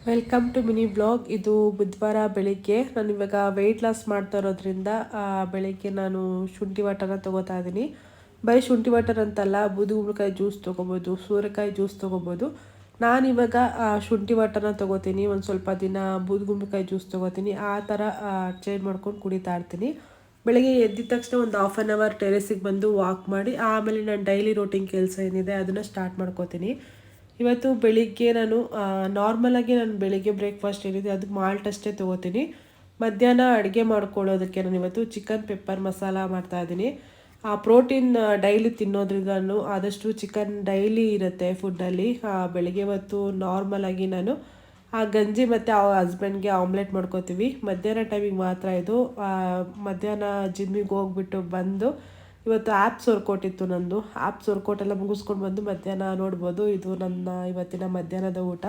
Welcome to mini blog. ಇದು ಬುಧವಾರ ಬೆಳಿಗ್ಗೆ. ನಾನು ಇವಾಗ ವೆಯ್ಟ್ ಲಾಸ್ ಮಾಡ್ತಾ ಇರೋದ್ರಿಂದ ಬೆಳಿಗ್ಗೆ ನಾನು ಶುಂಠಿ ವಾಟರ್ನ ತೊಗೋತಾ ಇದ್ದೀನಿ. ಬರೀ ಶುಂಠಿ ವಾಟರ್ ಅಂತಲ್ಲ, ಬೂದುಗುಂಬಳಕಾಯಿ ಜ್ಯೂಸ್ ತೊಗೋಬೋದು, ಸೂರೆಕಾಯಿ ಜ್ಯೂಸ್ ತೊಗೋಬೋದು. ನಾನಿವಾಗ ಶುಂಠಿ ವಾಟರ್ನ ತೊಗೋತೀನಿ, ಒಂದು ಸ್ವಲ್ಪ ದಿನ ಬೂದುಗುಂಬಳಕಾಯಿ ಜ್ಯೂಸ್ ತೊಗೋತೀನಿ. ಆ ಥರ ಚೇಂಜ್ ಮಾಡ್ಕೊಂಡು ಕುಡಿತಾ ಇರ್ತೀನಿ. ಬೆಳಗ್ಗೆ ಎದ್ದಿದ ತಕ್ಷಣ ಒಂದು ಹಾಫ್ ಆನ್ ಅವರ್ ಟೆರೆಸಿಗೆ ಬಂದು ವಾಕ್ ಮಾಡಿ ಆಮೇಲೆ ನಾನು ಡೈಲಿ ರೋಟಿನ್ ಕೆಲಸ ಏನಿದೆ ಅದನ್ನು ಸ್ಟಾರ್ಟ್ ಮಾಡ್ಕೋತೀನಿ. ಇವತ್ತು ಬೆಳಿಗ್ಗೆ ನಾನು ನಾರ್ಮಲಾಗಿ ನಾನು ಬೆಳಿಗ್ಗೆ ಬ್ರೇಕ್ಫಾಸ್ಟ್ ಏನಿದೆ ಅದು ಮಾಲ್ಟ್ ಅಷ್ಟೇ ತೊಗೋತೀನಿ. ಮಧ್ಯಾಹ್ನ ಅಡುಗೆ ಮಾಡ್ಕೊಳ್ಳೋದಕ್ಕೆ ನಾನು ಇವತ್ತು ಚಿಕನ್ ಪೆಪ್ಪರ್ ಮಸಾಲ ಮಾಡ್ತಾಯಿದ್ದೀನಿ. ಪ್ರೋಟೀನ್ ಡೈಲಿ ತಿನ್ನೋದ್ರಿಂದ ನಾನು ಆದಷ್ಟು ಚಿಕನ್ ಡೈಲಿ ಇರುತ್ತೆ ಫುಡ್ಡಲ್ಲಿ. ಬೆಳಿಗ್ಗೆ ಹೊತ್ತು ನಾರ್ಮಲಾಗಿ ನಾನು ಗಂಜಿ ಮತ್ತು ಹಸ್ಬೆಂಡ್ಗೆ ಆಮ್ಲೆಟ್ ಮಾಡ್ಕೋತೀವಿ. ಮಧ್ಯಾಹ್ನ ಟೈಮಿಗೆ ಮಾತ್ರ ಇದು. ಮಧ್ಯಾಹ್ನ ಜಿಮ್ಮಿಗೆ ಹೋಗ್ಬಿಟ್ಟು ಬಂದು ಇವತ್ತು ಆ್ಯಪ್ಸ್ ವರ್ಕೌಟ್ ಇತ್ತು ನಂದು. ಆ್ಯಪ್ಸ್ ವರ್ಕೌಟ್ ಎಲ್ಲ ಮುಗಿಸ್ಕೊಂಡು ಬಂದು ಮಧ್ಯಾಹ್ನ ನೋಡ್ಬೋದು. ಇದು ನನ್ನ ಇವತ್ತಿನ ಮಧ್ಯಾಹ್ನದ ಊಟ.